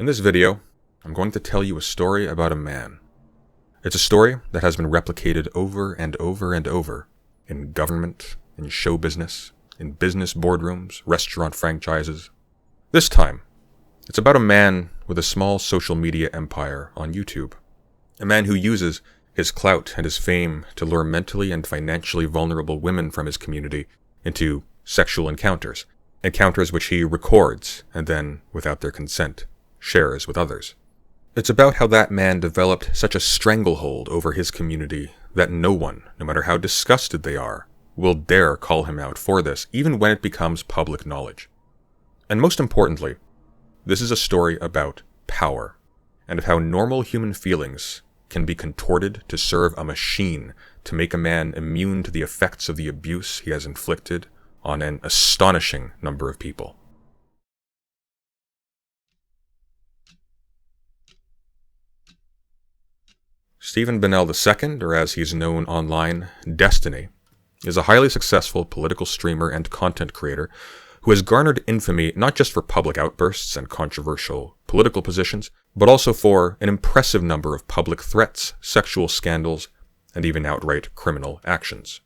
In this video, I'm going to tell you a story about a man. It's a story that has been replicated over and over and over in government, in show business, in business boardrooms, restaurant franchises. This time, it's about a man with a small social media empire on YouTube. A man who uses his clout and his fame to lure mentally and financially vulnerable women from his community into sexual encounters which he records and then, without their consent, shares with others. It's about how that man developed such a stranglehold over his community that no one, no matter how disgusted they are, will dare call him out for this, even when it becomes public knowledge. And most importantly, this is a story about power, and of how normal human feelings can be contorted to serve a machine to make a man immune to the effects of the abuse he has inflicted on an astonishing number of people. Stephen Bennell II, or as he's known online, Destiny, is a highly successful political streamer and content creator who has garnered infamy not just for public outbursts and controversial political positions, but also for an impressive number of public threats, sexual scandals, and even outright criminal actions.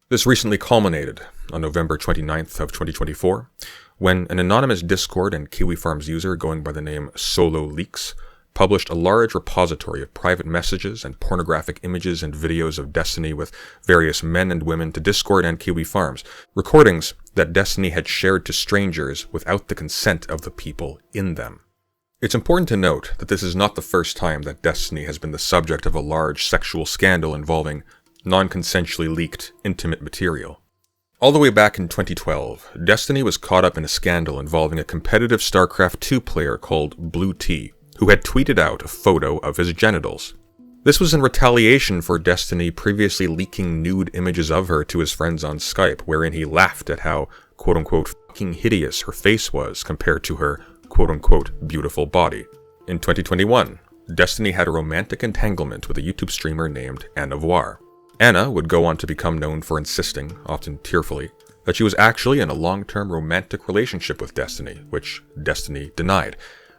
This recently culminated on November 29th of 2024, when an anonymous Discord and Kiwi Farms user going by the name Solo Leaks published a large repository of private messages and pornographic images and videos of Destiny with various men and women to Discord and Kiwi Farms, recordings that Destiny had shared to strangers without the consent of the people in them. It's important to note that this is not the first time that Destiny has been the subject of a large sexual scandal involving non-consensually leaked intimate material. All the way back in 2012, Destiny was caught up in a scandal involving a competitive StarCraft 2 player called Blue T, who had tweeted out a photo of his genitals. This was in retaliation for Destiny previously leaking nude images of her to his friends on Skype, wherein he laughed at how quote-unquote fucking hideous her face was compared to her quote-unquote beautiful body. In 2021, Destiny had a romantic entanglement with a YouTube streamer named Anna Voir. Anna would go on to become known for insisting, often tearfully, that she was actually in a long-term romantic relationship with Destiny, which Destiny denied,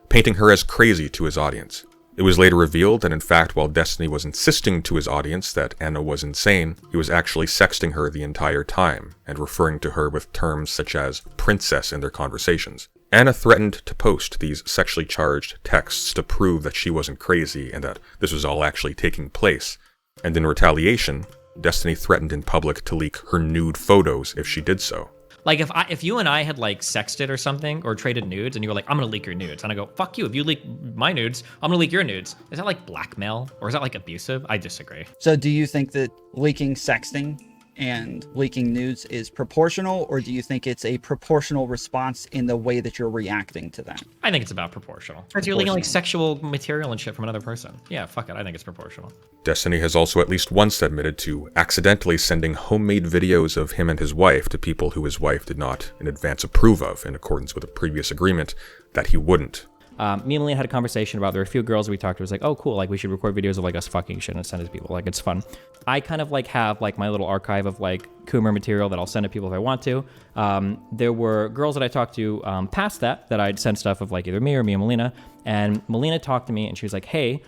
painting her as crazy to his audience. It was later revealed that in fact, while Destiny was insisting to his audience that Anna was insane, he was actually sexting her the entire time, and referring to her with terms such as princess in their conversations. Anna threatened to post these sexually charged texts to prove that she wasn't crazy and that this was all actually taking place. And in retaliation, Destiny threatened in public to leak her nude photos if she did so. Like if you and I had like sexted or something or traded nudes and you were like, I'm gonna leak your nudes, and I go, fuck you, if you leak my nudes, I'm gonna leak your nudes. Is that like blackmail or is that like abusive? I disagree. So do you think that leaking sexting and leaking nudes is proportional, or do you think it's a proportional response in the way that you're reacting to that? I think it's about proportional. Because you're leaking like sexual material and shit from another person. Yeah, fuck it, I think it's proportional. Destiny has also at least once admitted to accidentally sending homemade videos of him and his wife to people who his wife did not in advance approve of, in accordance with a previous agreement that he wouldn't. Me and Leanne had a conversation about, there were a few girls we talked to, it was like, oh cool, like we should record videos of like us fucking shit and send it to people, like it's fun. I kind of like have like my little archive of like Coomer material that I'll send to people if I want to. There were girls that I talked to past that I'd send stuff of like either me or Melina, and Melina talked to me and she was like, hey,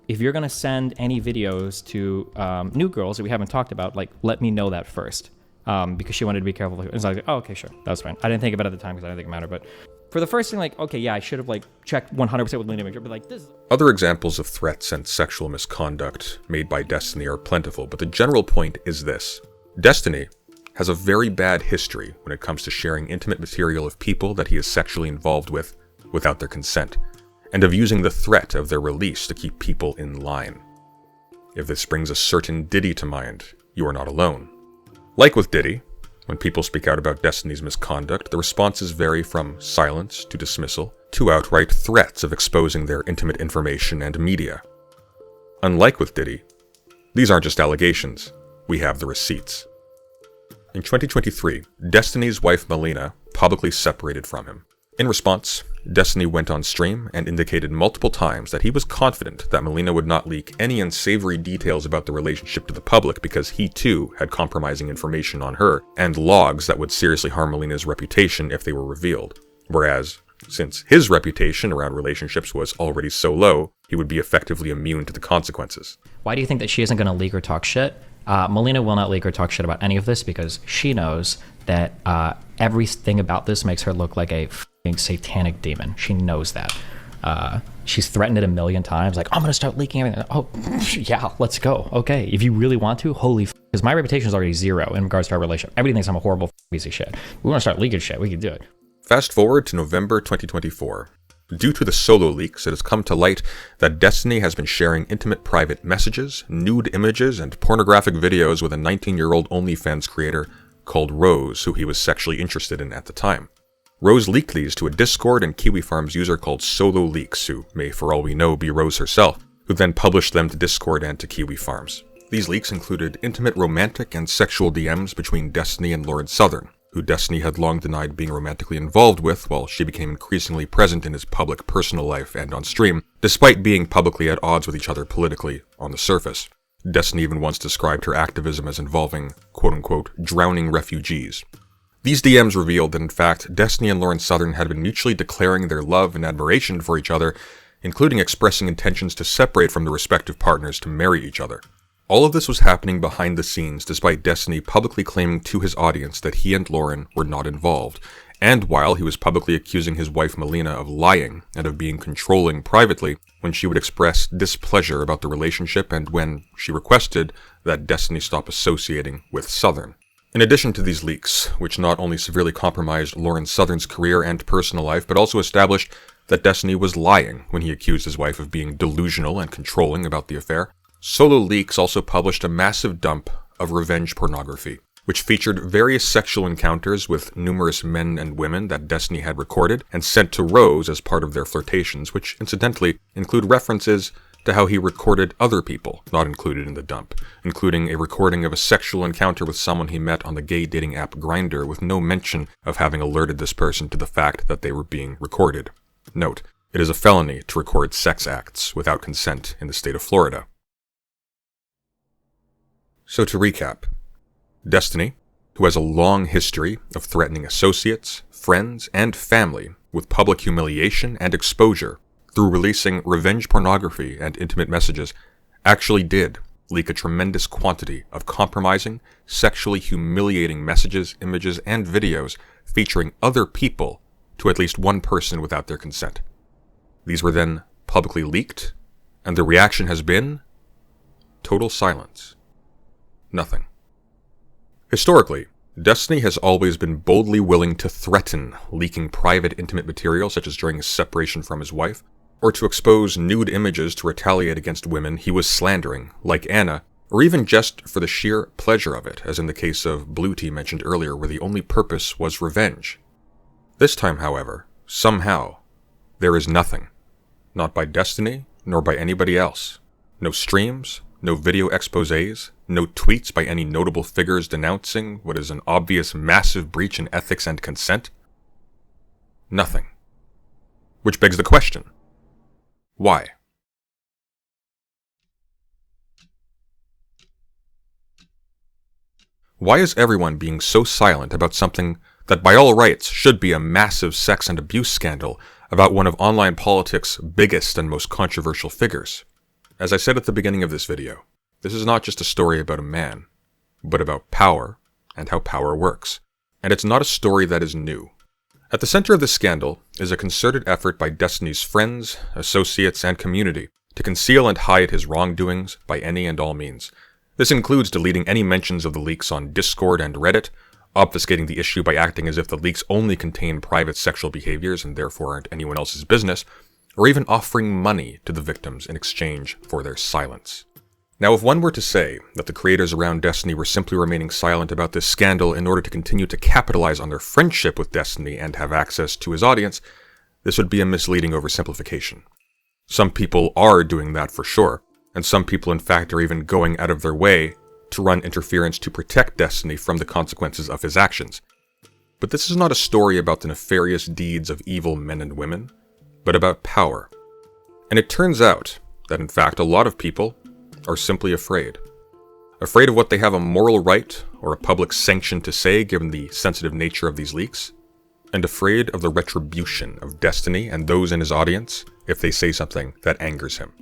if you're gonna send any videos to new girls that we haven't talked about, like let me know that first. Because she wanted to be careful. And so I was like, oh, okay, sure, that was fine. I didn't think of it at the time because I didn't think it mattered, but for the first thing, like, okay, yeah, I should have like checked 100% with Melina, but like this. Other examples of threats and sexual misconduct made by Destiny are plentiful, but the general point is this. Destiny has a very bad history when it comes to sharing intimate material of people that he is sexually involved with without their consent, and of using the threat of their release to keep people in line. If this brings a certain Diddy to mind, you are not alone. Like with Diddy, when people speak out about Destiny's misconduct, the responses vary from silence to dismissal to outright threats of exposing their intimate information and media. Unlike with Diddy, these aren't just allegations, we have the receipts. In 2023, Destiny's wife Melina publicly separated from him. In response, Destiny went on stream and indicated multiple times that he was confident that Melina would not leak any unsavory details about the relationship to the public because he too had compromising information on her and logs that would seriously harm Melina's reputation if they were revealed. Whereas Since his reputation around relationships was already so low, he would be effectively immune to the consequences. Why do you think that she isn't going to leak or talk shit? Melina will not leak or talk shit about any of this because she knows that everything about this makes her look like a f***ing satanic demon. She knows that. She's threatened it a million times, like, I'm going to start leaking everything. Oh, yeah, let's go. Okay, if you really want to, holy f***, because my reputation is already zero in regards to our relationship. Everybody thinks I'm a horrible piece of shit. We want to start leaking shit, we can do it. Fast forward to November 2024. Due to the solo leaks, it has come to light that Destiny has been sharing intimate private messages, nude images, and pornographic videos with a 19-year-old OnlyFans creator called Rose, who he was sexually interested in at the time. Rose leaked these to a Discord and Kiwi Farms user called Solo Leaks, who may for all we know be Rose herself, who then published them to Discord and to Kiwi Farms. These leaks included intimate romantic and sexual DMs between Destiny and Lord Southern, who Destiny had long denied being romantically involved with while she became increasingly present in his public personal life and on stream, despite being publicly at odds with each other politically on the surface. Destiny even once described her activism as involving, quote-unquote, drowning refugees. These DMs revealed that in fact, Destiny and Lauren Southern had been mutually declaring their love and admiration for each other, including expressing intentions to separate from their respective partners to marry each other. All of this was happening behind the scenes despite Destiny publicly claiming to his audience that he and Lauren were not involved, and while he was publicly accusing his wife Melina of lying and of being controlling privately when she would express displeasure about the relationship and when she requested that Destiny stop associating with Southern. In addition to these leaks, which not only severely compromised Lauren Southern's career and personal life, but also established that Destiny was lying when he accused his wife of being delusional and controlling about the affair, Solo Leaks also published a massive dump of revenge pornography, which featured various sexual encounters with numerous men and women that Destiny had recorded and sent to Rose as part of their flirtations, which incidentally include references to how he recorded other people not included in the dump, including a recording of a sexual encounter with someone he met on the gay dating app Grindr with no mention of having alerted this person to the fact that they were being recorded. Note, it is a felony to record sex acts without consent in the state of Florida. So to recap, Destiny, who has a long history of threatening associates, friends, and family with public humiliation and exposure through releasing revenge pornography and intimate messages, actually did leak a tremendous quantity of compromising, sexually humiliating messages, images, and videos featuring other people to at least one person without their consent. These were then publicly leaked, and the reaction has been total silence. Nothing. Historically, Destiny has always been boldly willing to threaten leaking private intimate material such as during his separation from his wife, or to expose nude images to retaliate against women he was slandering, like Anna, or even just for the sheer pleasure of it, as in the case of Blue Tea mentioned earlier where the only purpose was revenge. This time, however, somehow, there is nothing. Not by Destiny, nor by anybody else. No streams, no video exposés, no tweets by any notable figures denouncing what is an obvious massive breach in ethics and consent. Nothing. Which begs the question, why? Why is everyone being so silent about something that by all rights should be a massive sex and abuse scandal about one of online politics' biggest and most controversial figures? As I said at the beginning of this video, this is not just a story about a man, but about power and how power works. And it's not a story that is new. At the center of this scandal is a concerted effort by Destiny's friends, associates, and community to conceal and hide his wrongdoings by any and all means. This includes deleting any mentions of the leaks on Discord and Reddit, obfuscating the issue by acting as if the leaks only contain private sexual behaviors and therefore aren't anyone else's business, or even offering money to the victims in exchange for their silence. Now, if one were to say that the creators around Destiny were simply remaining silent about this scandal in order to continue to capitalize on their friendship with Destiny and have access to his audience, this would be a misleading oversimplification. Some people are doing that for sure, and some people in fact are even going out of their way to run interference to protect Destiny from the consequences of his actions. But this is not a story about the nefarious deeds of evil men and women, but about power. And it turns out that in fact a lot of people are simply afraid. Afraid of what they have a moral right or a public sanction to say given the sensitive nature of these leaks, and afraid of the retribution of Destiny and those in his audience if they say something that angers him.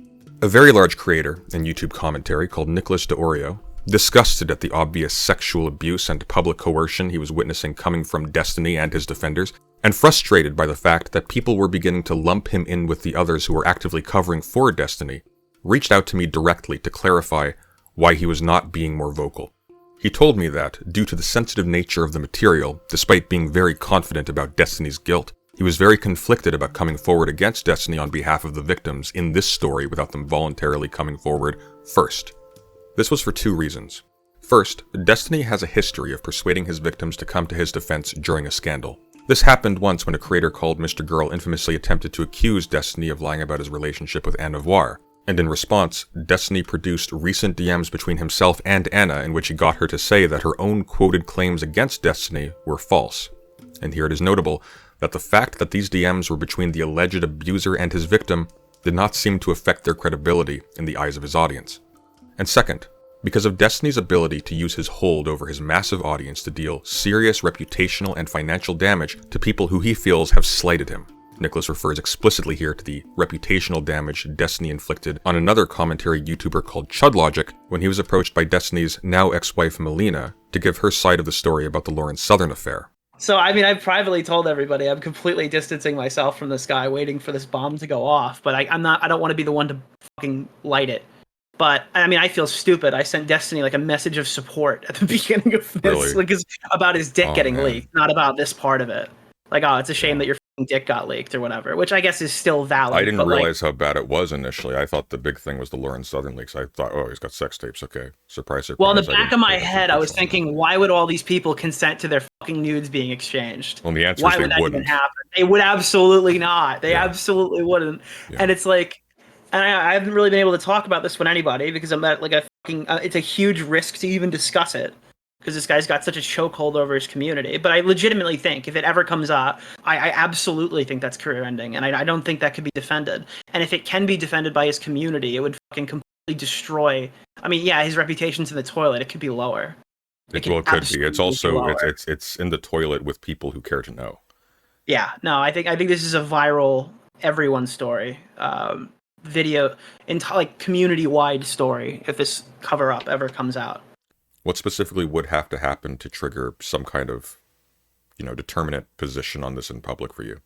A very large creator in YouTube commentary called DeOrio, disgusted at the obvious sexual abuse and public coercion he was witnessing coming from Destiny and his defenders, and frustrated by the fact that people were beginning to lump him in with the others who were actively covering for Destiny, reached out to me directly to clarify why he was not being more vocal. He told me that, due to the sensitive nature of the material, despite being very confident about Destiny's guilt, he was very conflicted about coming forward against Destiny on behalf of the victims in this story without them voluntarily coming forward first. This was for two reasons. First, Destiny has a history of persuading his victims to come to his defense during a scandal. This happened once when a creator called Mr. Girl infamously attempted to accuse Destiny of lying about his relationship with Anna Voir, and in response, Destiny produced recent DMs between himself and Anna in which he got her to say that her own quoted claims against Destiny were false. And here it is notable that the fact that these DMs were between the alleged abuser and his victim did not seem to affect their credibility in the eyes of his audience. And second, because of Destiny's ability to use his hold over his massive audience to deal serious reputational and financial damage to people who he feels have slighted him. Nicholas refers explicitly here to the reputational damage Destiny inflicted on another commentary YouTuber called ChudLogic when he was approached by Destiny's now ex-wife Melina to give her side of the story about the Lauren Southern affair. So, I mean, I've privately told everybody I'm completely distancing myself from this guy, waiting for this bomb to go off, but I don't want to be the one to fucking light it. But, I mean, I feel stupid. I sent Destiny, like, a message of support at the beginning of this. Really? Like, it's about his dick getting man. leaked, not about this part of it. Like, oh, it's a shame that your fucking dick got leaked or whatever, which I guess is still valid. I didn't realize how bad it was initially. I thought the big thing was the Lauren Southern leaks. I thought, oh, he's got sex tapes. Okay. Surprise, surprise. Well, in the back of my head, I was thinking, why would all these people consent to their fucking nudes being exchanged? Well, the answer Why is would they that wouldn't. even happen? They would absolutely not. They Yeah. absolutely wouldn't. Yeah. And it's like, and I haven't really been able to talk about this with anybody because I'm at like a fucking, it's a huge risk to even discuss it because this guy's got such a chokehold over his community. But I legitimately think if it ever comes up, I absolutely think that's career ending. And I don't think that could be defended. And if it can be defended by his community, it would fucking completely destroy. I mean, yeah, his reputation's in the toilet. It could be lower. It could be. It's also, it's in the toilet with people who care to know. Yeah, no, I think this is a viral everyone story. Video like community-wide story if this cover-up ever comes out. What specifically would have to happen to trigger some kind of, determinate position on this in public for you?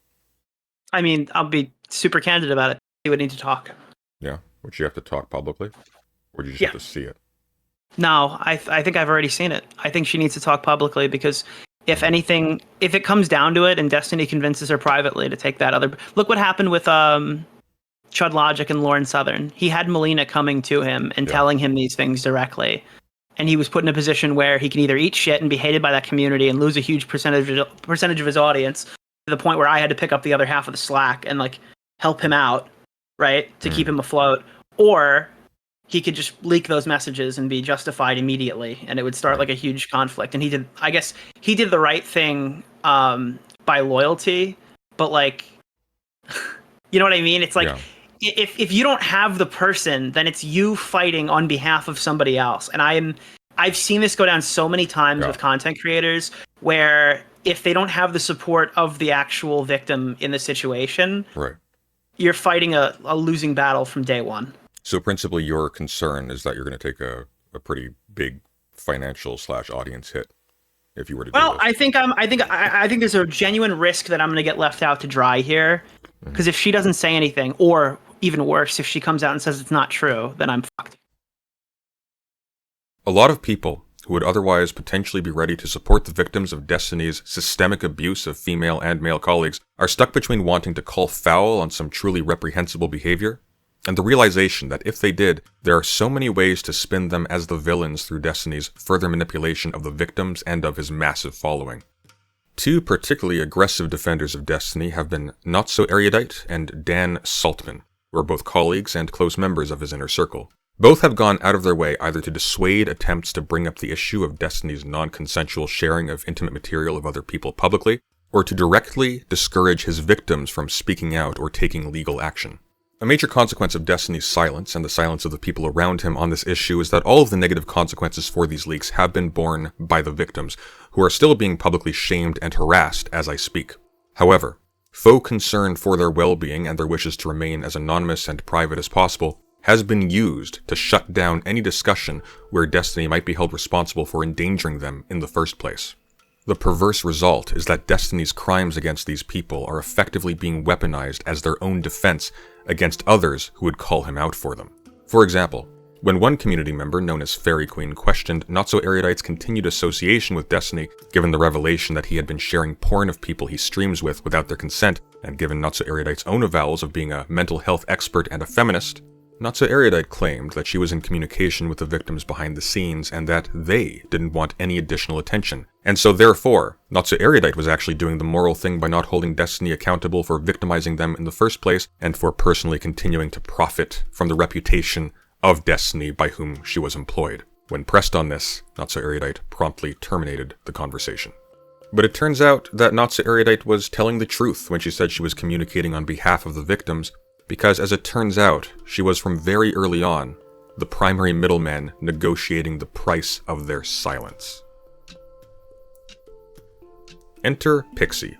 I mean, I'll be super candid about it. You would need to talk. Yeah? Would you have to talk publicly? Or do you just have to see it? No, I think I've already seen it. I think she needs to talk publicly because if anything, if it comes down to it and Destiny convinces her privately to take that other... Look what happened with ChudLogic and Lauren Southern. He had Melina coming to him and telling him these things directly. And he was put in a position where he can either eat shit and be hated by that community and lose a huge percentage of his audience to the point where I had to pick up the other half of the slack and like help him out, right? To keep him afloat. Or he could just leak those messages and be justified immediately and it would start like a huge conflict. And he did the right thing by loyalty, but like, you know what I mean? It's like, if you don't have the person, then it's you fighting on behalf of somebody else. And I've seen this go down so many times with content creators where if they don't have the support of the actual victim in the situation, you're fighting a losing battle from day one. So principally your concern is that you're going to take a pretty big financial / audience hit if you were to do this. I think there's a genuine risk that I'm going to get left out to dry here. Because if she doesn't say anything, or even worse, if she comes out and says it's not true, then I'm fucked. A lot of people who would otherwise potentially be ready to support the victims of Destiny's systemic abuse of female and male colleagues are stuck between wanting to call foul on some truly reprehensible behavior and the realization that if they did, there are so many ways to spin them as the villains through Destiny's further manipulation of the victims and of his massive following. Two particularly aggressive defenders of Destiny have been Not So Erudite and Dan Saltman, who are both colleagues and close members of his inner circle. Both have gone out of their way either to dissuade attempts to bring up the issue of Destiny's non-consensual sharing of intimate material of other people publicly, or to directly discourage his victims from speaking out or taking legal action. A major consequence of Destiny's silence and the silence of the people around him on this issue is that all of the negative consequences for these leaks have been borne by the victims, who are still being publicly shamed and harassed as I speak. However, faux concern for their well-being and their wishes to remain as anonymous and private as possible has been used to shut down any discussion where Destiny might be held responsible for endangering them in the first place. The perverse result is that Destiny's crimes against these people are effectively being weaponized as their own defense against others who would call him out for them. For example, when one community member known as Fairy Queen questioned Not-So-Erudite's continued association with Destiny, given the revelation that he had been sharing porn of people he streams with without their consent, and given Not-So-Erudite's own avowals of being a mental health expert and a feminist, Not-So-Erudite claimed that she was in communication with the victims behind the scenes and that they didn't want any additional attention. And so therefore, Not-So-Erudite was actually doing the moral thing by not holding Destiny accountable for victimizing them in the first place and for personally continuing to profit from the reputation of Destiny by whom she was employed. When pressed on this, Not-So-Erudite promptly terminated the conversation. But it turns out that Not-So-Erudite was telling the truth when she said she was communicating on behalf of the victims, because as it turns out, she was from very early on the primary middleman negotiating the price of their silence. Enter Pixie.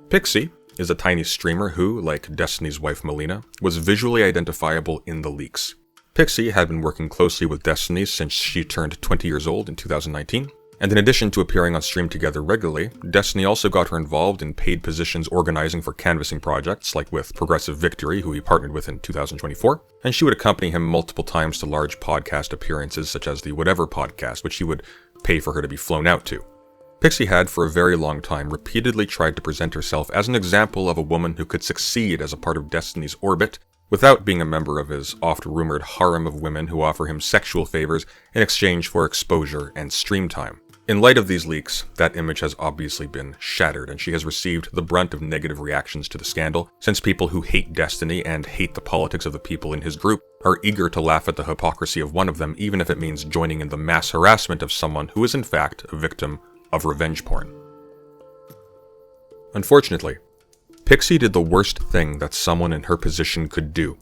Pixie is a tiny streamer who, like Destiny's wife Melina, was visually identifiable in the leaks. Pixie had been working closely with Destiny since she turned 20 years old in 2019, and in addition to appearing on stream together regularly, Destiny also got her involved in paid positions organizing for canvassing projects, like with Progressive Victory, who he partnered with in 2024, and she would accompany him multiple times to large podcast appearances such as the Whatever podcast, which he would pay for her to be flown out to. Pixie had, for a very long time, repeatedly tried to present herself as an example of a woman who could succeed as a part of Destiny's orbit, without being a member of his oft-rumored harem of women who offer him sexual favors in exchange for exposure and stream time. In light of these leaks, that image has obviously been shattered, and she has received the brunt of negative reactions to the scandal, since people who hate Destiny and hate the politics of the people in his group are eager to laugh at the hypocrisy of one of them, even if it means joining in the mass harassment of someone who is in fact a victim of revenge porn. Unfortunately, Pixie did the worst thing that someone in her position could do.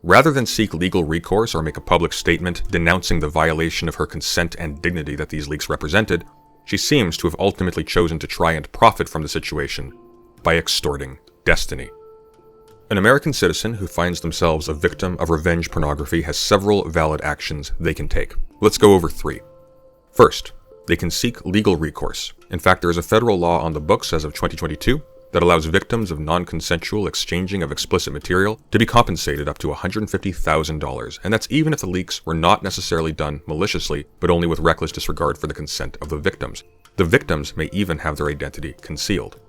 Rather than seek legal recourse or make a public statement denouncing the violation of her consent and dignity that these leaks represented, she seems to have ultimately chosen to try and profit from the situation by extorting Destiny. An American citizen who finds themselves a victim of revenge pornography has several valid actions they can take. Let's go over 3. First, they can seek legal recourse. In fact, there is a federal law on the books as of 2022 that allows victims of non-consensual exchanging of explicit material to be compensated up to $150,000, and that's even if the leaks were not necessarily done maliciously, but only with reckless disregard for the consent of the victims. The victims may even have their identity concealed.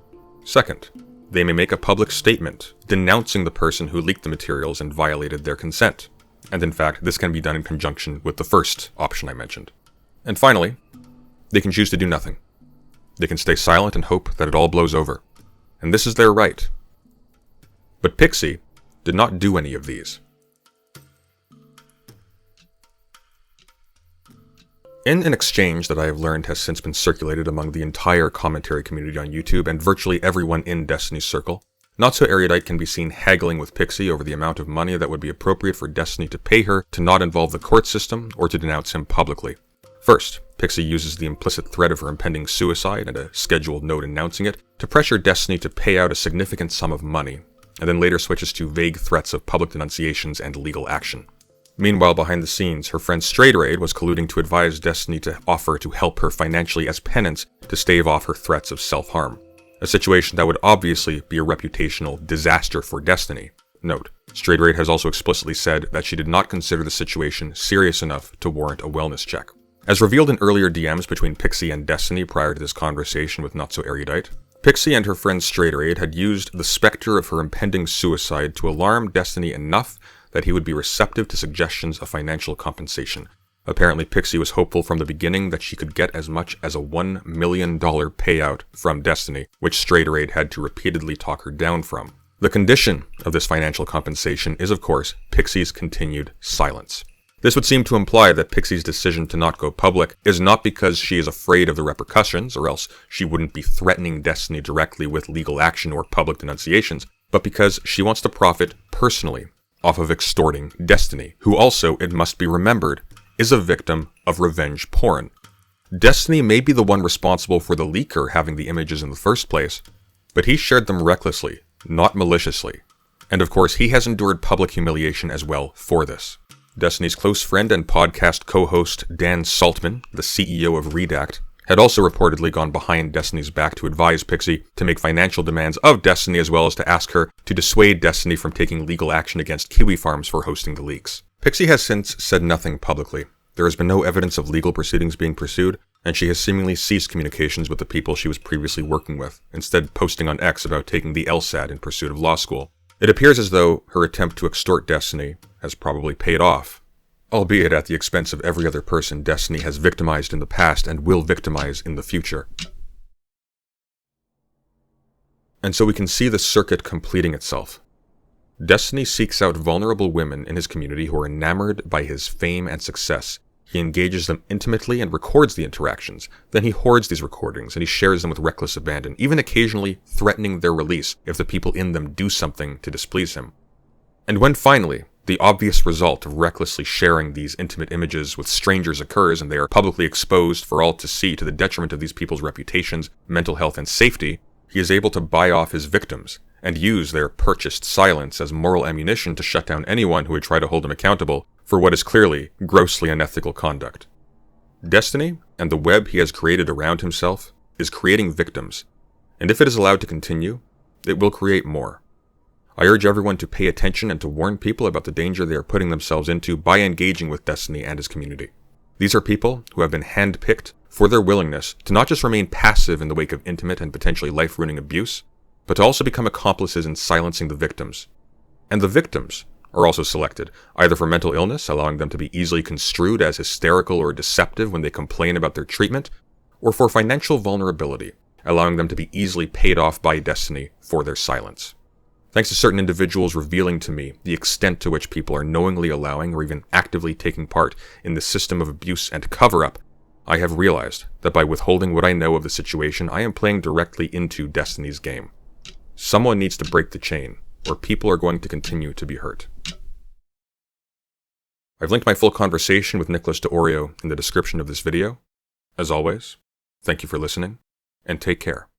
Second, they may make a public statement denouncing the person who leaked the materials and violated their consent. And in fact, this can be done in conjunction with the first option I mentioned. And finally, they can choose to do nothing. They can stay silent and hope that it all blows over. And this is their right. But Pixie did not do any of these. In an exchange that I have learned has since been circulated among the entire commentary community on YouTube and virtually everyone in Destiny's circle, Not-So-Erudite can be seen haggling with Pixie over the amount of money that would be appropriate for Destiny to pay her to not involve the court system or to denounce him publicly. First, Pixie uses the implicit threat of her impending suicide and a scheduled note announcing it to pressure Destiny to pay out a significant sum of money, and then later switches to vague threats of public denunciations and legal action. Meanwhile, behind the scenes, her friend Straighterade was colluding to advise Destiny to offer to help her financially as penance to stave off her threats of self-harm, a situation that would obviously be a reputational disaster for Destiny. Note, Straighterade has also explicitly said that she did not consider the situation serious enough to warrant a wellness check. As revealed in earlier DMs between Pixie and Destiny prior to this conversation with Not-So-Erudite, Pixie and her friend Straighterade had used the specter of her impending suicide to alarm Destiny enough that he would be receptive to suggestions of financial compensation. Apparently, Pixie was hopeful from the beginning that she could get as much as a $1 million payout from Destiny, which Straighterade had to repeatedly talk her down from. The condition of this financial compensation is, of course, Pixie's continued silence. This would seem to imply that Pixie's decision to not go public is not because she is afraid of the repercussions, or else she wouldn't be threatening Destiny directly with legal action or public denunciations, but because she wants to profit personally off of extorting Destiny, who also, it must be remembered, is a victim of revenge porn. Destiny may be the one responsible for the leaker having the images in the first place, But he shared them recklessly, not maliciously. And of course, he has endured public humiliation as well for this. Destiny's close friend and podcast co-host Dan Saltman, the CEO of Redact, had also reportedly gone behind Destiny's back to advise Pixie to make financial demands of Destiny, as well as to ask her to dissuade Destiny from taking legal action against Kiwi Farms for hosting the leaks. Pixie has since said nothing publicly. There has been no evidence of legal proceedings being pursued, and she has seemingly ceased communications with the people she was previously working with, instead posting on X about taking the LSAT in pursuit of law school. It appears as though her attempt to extort Destiny has probably paid off, albeit at the expense of every other person Destiny has victimized in the past and will victimize in the future. And so we can see the circuit completing itself. Destiny seeks out vulnerable women in his community who are enamored by his fame and success. He engages them intimately and records the interactions. Then he hoards these recordings and he shares them with reckless abandon, even occasionally threatening their release if the people in them do something to displease him. And when finally, the obvious result of recklessly sharing these intimate images with strangers occurs and they are publicly exposed for all to see to the detriment of these people's reputations, mental health, and safety, he is able to buy off his victims and use their purchased silence as moral ammunition to shut down anyone who would try to hold him accountable for what is clearly grossly unethical conduct. Destiny, and the web he has created around himself, is creating victims, and if it is allowed to continue, it will create more. I urge everyone to pay attention and to warn people about the danger they are putting themselves into by engaging with Destiny and his community. These are people who have been handpicked for their willingness to not just remain passive in the wake of intimate and potentially life-ruining abuse, but to also become accomplices in silencing the victims. And the victims are also selected, either for mental illness, allowing them to be easily construed as hysterical or deceptive when they complain about their treatment, or for financial vulnerability, allowing them to be easily paid off by Destiny for their silence. Thanks to certain individuals revealing to me the extent to which people are knowingly allowing or even actively taking part in the system of abuse and cover-up, I have realized that by withholding what I know of the situation, I am playing directly into Destiny's game. Someone needs to break the chain, or people are going to continue to be hurt. I've linked my full conversation with Nicholas DeOrio in the description of this video. As always, thank you for listening, and take care.